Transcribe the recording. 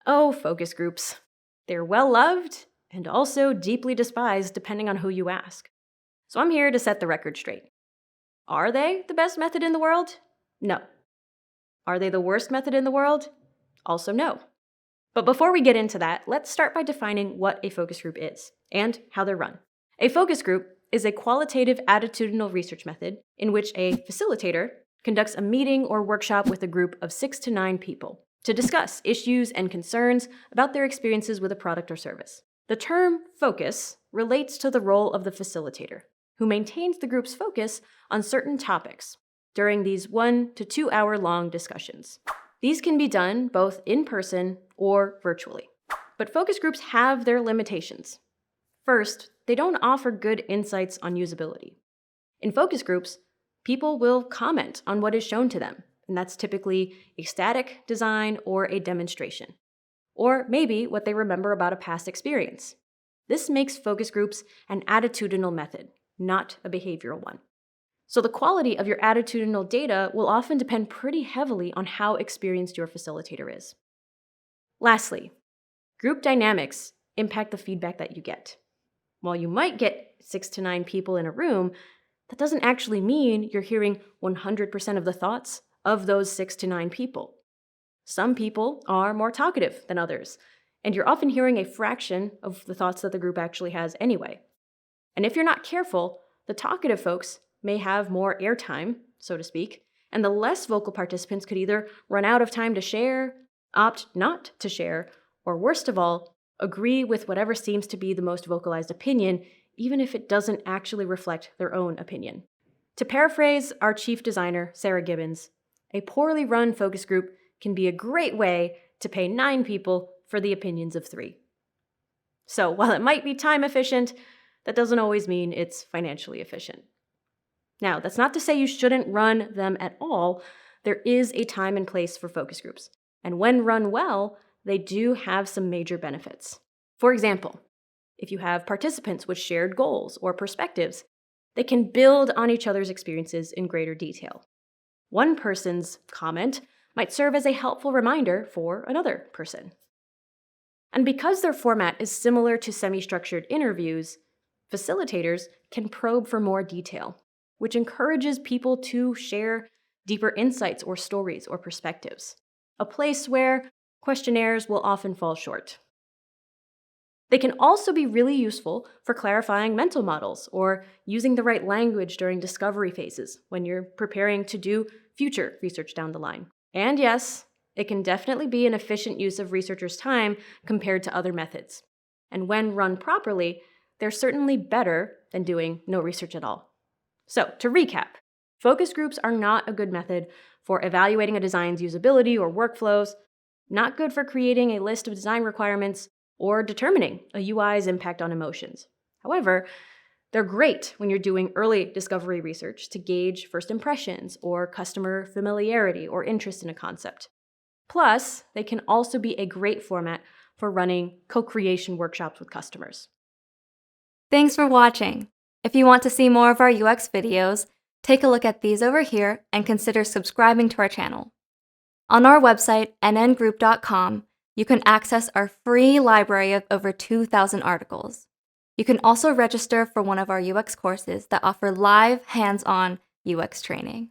Oh, focus groups. They're well loved and also deeply despised depending on who you ask. So I'm here to set the record straight. Are they the best method in the world? No. Are they the worst method in the world? Also no. But before we get into that, let's start by defining what a focus group is and how they're run. A focus group is a qualitative attitudinal research method in which a facilitator conducts a meeting or workshop with a group of 6 to 9 people to discuss issues and concerns about their experiences with a product or service. The term focus relates to the role of the facilitator, who maintains the group's focus on certain topics during these 1 to 2 hour long discussions. These can be done both in person or virtually. But focus groups have their limitations. First, they don't offer good insights on usability. In focus groups, people will comment on what is shown to them, and that's typically a static design or a demonstration, or maybe what they remember about a past experience. This makes focus groups an attitudinal method, not a behavioral one. So the quality of your attitudinal data will often depend pretty heavily on how experienced your facilitator is. Lastly, group dynamics impact the feedback that you get. While you might get 6 to 9 people in a room, that doesn't actually mean you're hearing 100% of the thoughts of those 6 to 9 people. Some people are more talkative than others, and you're often hearing a fraction of the thoughts that the group actually has anyway. And if you're not careful, the talkative folks may have more airtime, so to speak, and the less vocal participants could either run out of time to share, opt not to share, or worst of all, agree with whatever seems to be the most vocalized opinion, even if it doesn't actually reflect their own opinion. To paraphrase our chief designer, Sarah Gibbons, a poorly run focus group can be a great way to pay 9 people for the opinions of 3. So while it might be time efficient, that doesn't always mean it's financially efficient. Now, that's not to say you shouldn't run them at all. There is a time and place for focus groups. And when run well, they do have some major benefits. For example, if you have participants with shared goals or perspectives, they can build on each other's experiences in greater detail. One person's comment might serve as a helpful reminder for another person. And because their format is similar to semi-structured interviews, facilitators can probe for more detail, which encourages people to share deeper insights or stories or perspectives, a place where questionnaires will often fall short. They can also be really useful for clarifying mental models or using the right language during discovery phases when you're preparing to do future research down the line. And yes, it can definitely be an efficient use of researchers' time compared to other methods. And when run properly, they're certainly better than doing no research at all. So, to recap, focus groups are not a good method for evaluating a design's usability or workflows, not good for creating a list of design requirements, or determining a UI's impact on emotions. However, they're great when you're doing early discovery research to gauge first impressions or customer familiarity or interest in a concept. Plus, they can also be a great format for running co-creation workshops with customers. Thanks for watching. If you want to see more of our UX videos, take a look at these over here and consider subscribing to our channel. On our website, nngroup.com, you can access our free library of over 2,000 articles. You can also register for one of our UX courses that offer live, hands-on UX training.